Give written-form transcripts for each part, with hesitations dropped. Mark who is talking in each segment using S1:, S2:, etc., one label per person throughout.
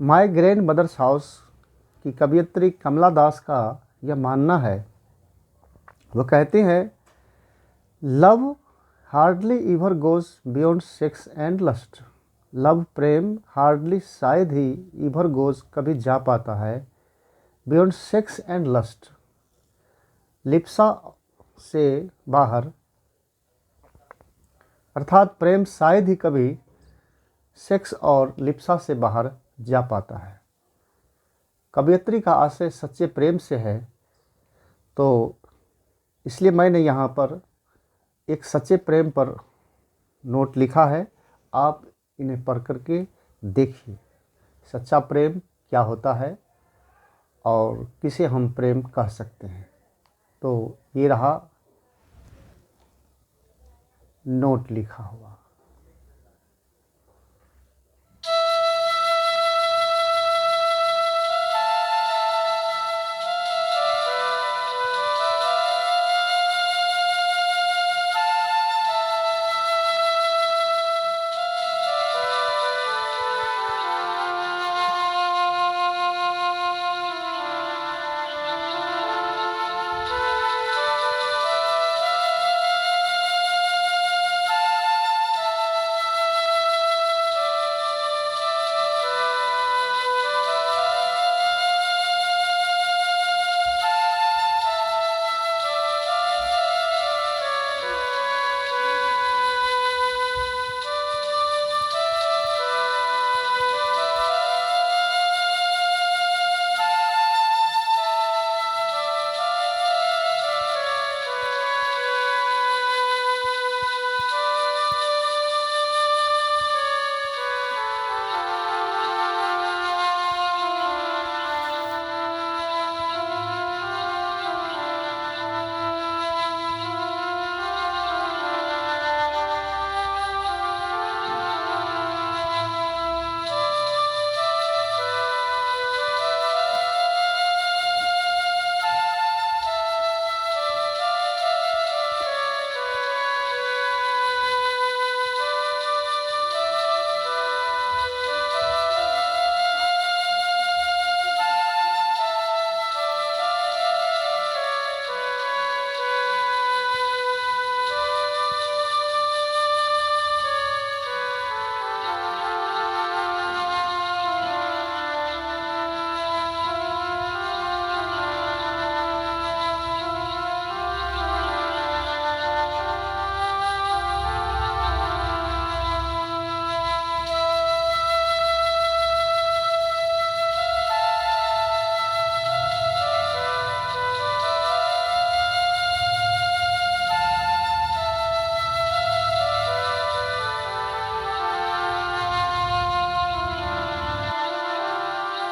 S1: My grandmother's house की कवयित्री कमला दास का यह मानना है, वो कहते हैं, love hardly ever goes beyond sex and lust. Love प्रेम हार्डली शायद ही इवर गोज कभी जा पाता है बियॉन्ड सेक्स एंड लस्ट, लिप्सा से बाहर, अर्थात प्रेम शायद ही कभी सेक्स और लिप्सा से बाहर जा पाता है। कवयित्री का आशय सच्चे प्रेम से है, तो इसलिए मैंने यहाँ पर एक सच्चे प्रेम पर नोट लिखा है। आप इन्हें पढ़ करके देखिए सच्चा प्रेम क्या होता है और किसे हम प्रेम कह सकते हैं। तो ये रहा नोट लिखा हुआ।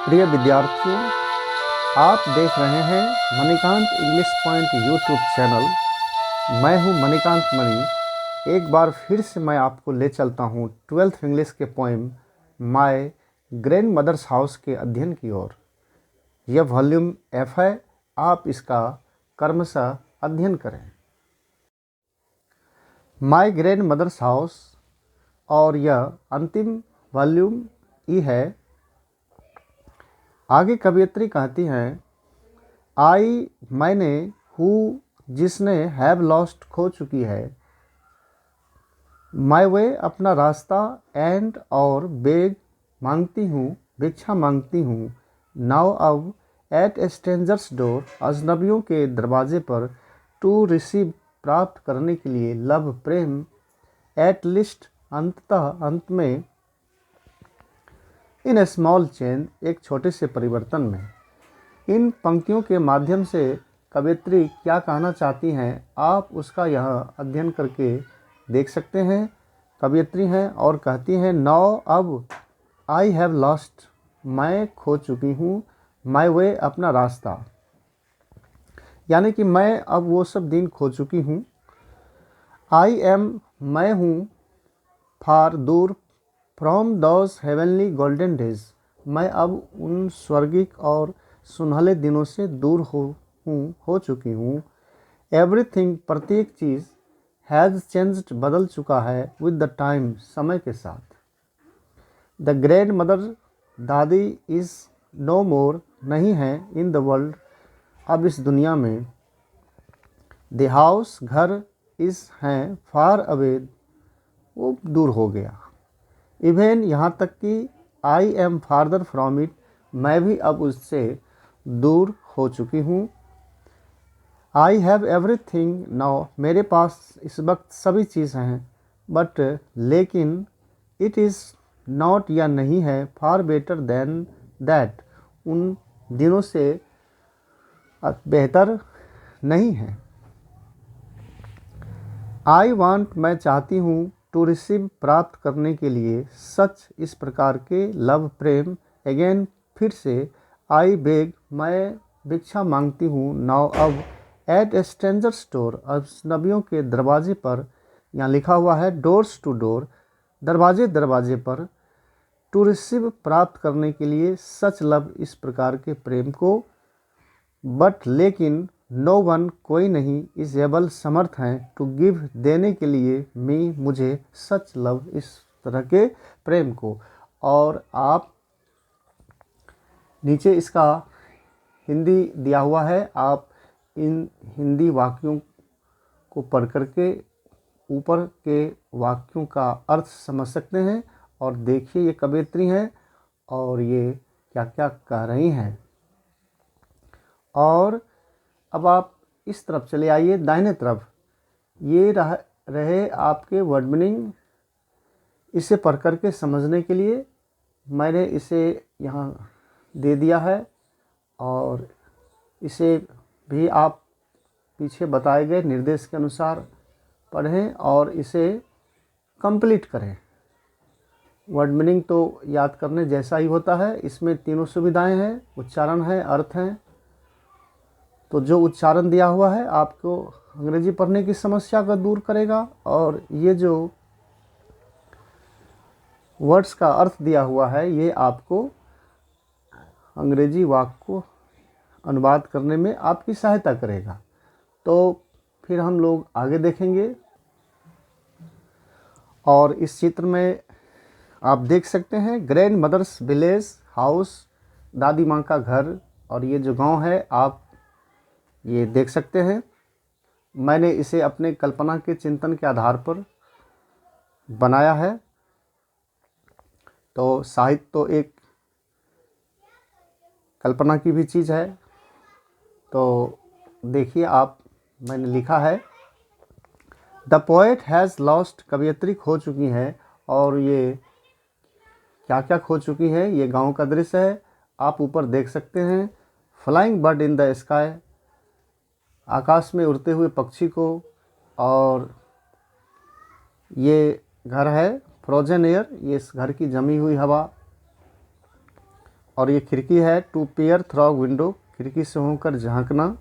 S1: प्रिय विद्यार्थियों, आप देख रहे हैं Manikant English point YouTube channel. मैं हूं मणिकांत मणि। एक बार फिर से मैं आपको ले चलता हूं 12th इंग्लिश के poem my grandmother's house के अध्ययन की ओर। यह वॉल्यूम F है, आप इसका क्रमशः अध्ययन करें। माय ग्रैंड मदर्स हाउस और यह अंतिम वॉल्यूम ई है। आगे कवयित्री कहती हैं, मैंने, हु जिसने, हैव लॉस्ट खो चुकी है, माय वे अपना रास्ता, एंड और बेग मांगती हूँ, भिक्षा मांगती हूँ, नाउ अब, एट स्ट्रेंजर्स डोर अजनबियों के दरवाजे पर, टू रिसीव प्राप्त करने के लिए, लव प्रेम, एट लिस्ट अंततः अंत में, इन ए स्मॉल चेंज एक छोटे से परिवर्तन में। इन पंक्तियों के माध्यम से कवयित्री क्या कहना चाहती हैं, आप उसका यह अध्ययन करके देख सकते हैं। कवयित्री हैं और कहती हैं, नाउ अब, आई हैव लॉस्ट मैं खो चुकी हूँ, माई वे अपना रास्ता, यानी कि मैं अब वो सब दिन खो चुकी हूँ। आई एम मैं हूँ, फार दूर, from those heavenly golden days मैं अब उन स्वर्गिक और सुनहले दिनों से दूर हो चुकी हूँ। एवरीथिंग प्रत्येक चीज़, हैज़ चेंज्ड बदल चुका है, विद द टाइम समय के साथ। द ग्रैंड मदर दादी इज़ नो मोर, नहीं है, इन द वर्ल्ड, अब इस दुनिया में। द हाउस, घर, इज़, हैं, फार अवे, वो दूर हो गया। इवेन, यहाँ तक कि I am farther from it, मैं भी अब उससे दूर हो चुकी हूँ। आई हैव एवरीथिंग नाउ, मेरे पास इस वक्त सभी चीज़ हैं। बट, लेकिन, इट इज़ नॉट, या नहीं है, फार बेटर देन दैट, उन दिनों से बेहतर नहीं है। आई वांट, मैं चाहती हूँ, टू रिसीव, प्राप्त करने के लिए, सच, इस प्रकार के, लव, प्रेम, अगेन, फिर से, आई बेग, मैं भिक्षा मांगती हूँ, नाउ, अब, एट ए स्ट्रेंजर्स डोर, अजनबियों के दरवाजे पर, यहाँ लिखा हुआ है डोर्स टू डोर, दरवाजे दरवाजे पर, टू रिसीव, प्राप्त करने के लिए, सच लव, इस प्रकार के प्रेम को, बट, लेकिन, नो वन, कोई नहीं, इज एबल, समर्थ हैं, टू गिव, देने के लिए, मी, मुझे, सच लव, इस तरह के प्रेम को। और आप नीचे इसका हिंदी दिया हुआ है, आप इन हिंदी वाक्यों को पढ़ करके ऊपर के वाक्यों का अर्थ समझ सकते हैं। और देखिए ये कवयित्री हैं और ये क्या क्या कह रही हैं। और अब आप इस तरफ चले आइए, दाहिने तरफ, ये रहे आपके वर्ड मीनिंग। इसे पढ़ करके समझने के लिए मैंने इसे यहाँ दे दिया है और इसे भी आप पीछे बताए गए निर्देश के अनुसार पढ़ें और इसे कंप्लीट करें। वर्ड मीनिंग तो याद करने जैसा ही होता है, इसमें तीनों सुविधाएं हैं, उच्चारण है, अर्थ हैं। तो जो उच्चारण दिया हुआ है आपको अंग्रेजी पढ़ने की समस्या को दूर करेगा, और ये जो वर्ड्स का अर्थ दिया हुआ है ये आपको अंग्रेजी वाक्य को अनुवाद करने में आपकी सहायता करेगा। तो फिर हम लोग आगे देखेंगे। और इस चित्र में आप देख सकते हैं ग्रैंड मदर्स विलेज हाउस, दादी माँ का घर, और ये जो गांव है आप ये देख सकते हैं। मैंने इसे अपने कल्पना के चिंतन के आधार पर बनाया है। तो साहित्य तो एक कल्पना की भी चीज़ है। तो देखिए आप, मैंने लिखा है द पोएट हैज़ लॉस्ट, कवयित्री खो चुकी है। और ये क्या क्या खो चुकी है, ये गांव का दृश्य है, आप ऊपर देख सकते हैं। Flying bird in the sky, आकाश में उड़ते हुए पक्षी को। और ये घर है फ्रोजन एयर, ये इस घर की जमी हुई हवा। और ये खिड़की है टू पेयर थ्रॉ विंडो, खिड़की से होकर झांकना।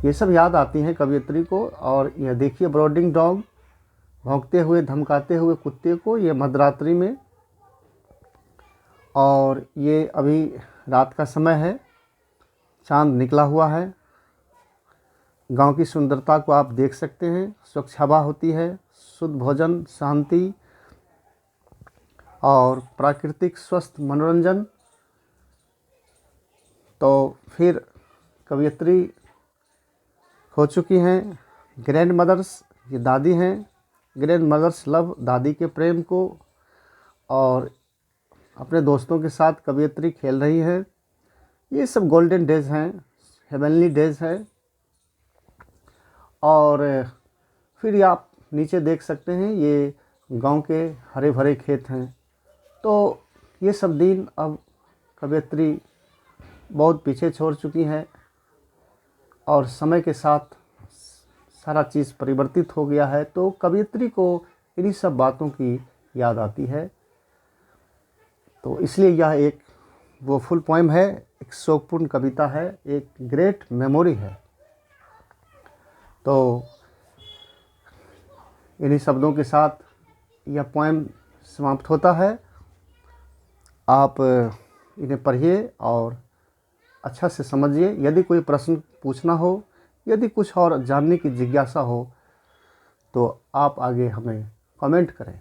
S1: ये सब याद आती हैं कवयित्री को। और यह देखिए ब्रॉडिंग डॉग, भौंकते हुए धमकाते हुए कुत्ते को, ये मध्यरात्रि में। और ये अभी रात का समय है, चांद निकला हुआ है। गांव की सुंदरता को आप देख सकते हैं, स्वच्छ हवा होती है, शुद्ध भोजन, शांति और प्राकृतिक स्वस्थ मनोरंजन। तो फिर कवयित्री हो चुकी हैं ग्रैंड मदर्स, ये दादी हैं। ग्रैंड मदर्स लव, दादी के प्रेम को। और अपने दोस्तों के साथ कवयित्री खेल रही है। ये सब गोल्डन डेज हैं, हेवनली डेज है। और फिर आप नीचे देख सकते हैं ये गांव के हरे भरे खेत हैं। तो ये सब दिन अब कवयित्री बहुत पीछे छोड़ चुकी हैं और समय के साथ सारा चीज़ परिवर्तित हो गया है। तो कवयित्री को इन्हीं सब बातों की याद आती है। तो इसलिए यह एक वो फुल पोएम है, एक शोकपूर्ण कविता है, एक ग्रेट मेमोरी है। तो इन्हीं शब्दों के साथ यह पोएम समाप्त होता है। आप इन्हें पढ़िए और अच्छा से समझिए। यदि कोई प्रश्न पूछना हो, यदि कुछ और जानने की जिज्ञासा हो तो आप आगे हमें कमेंट करें।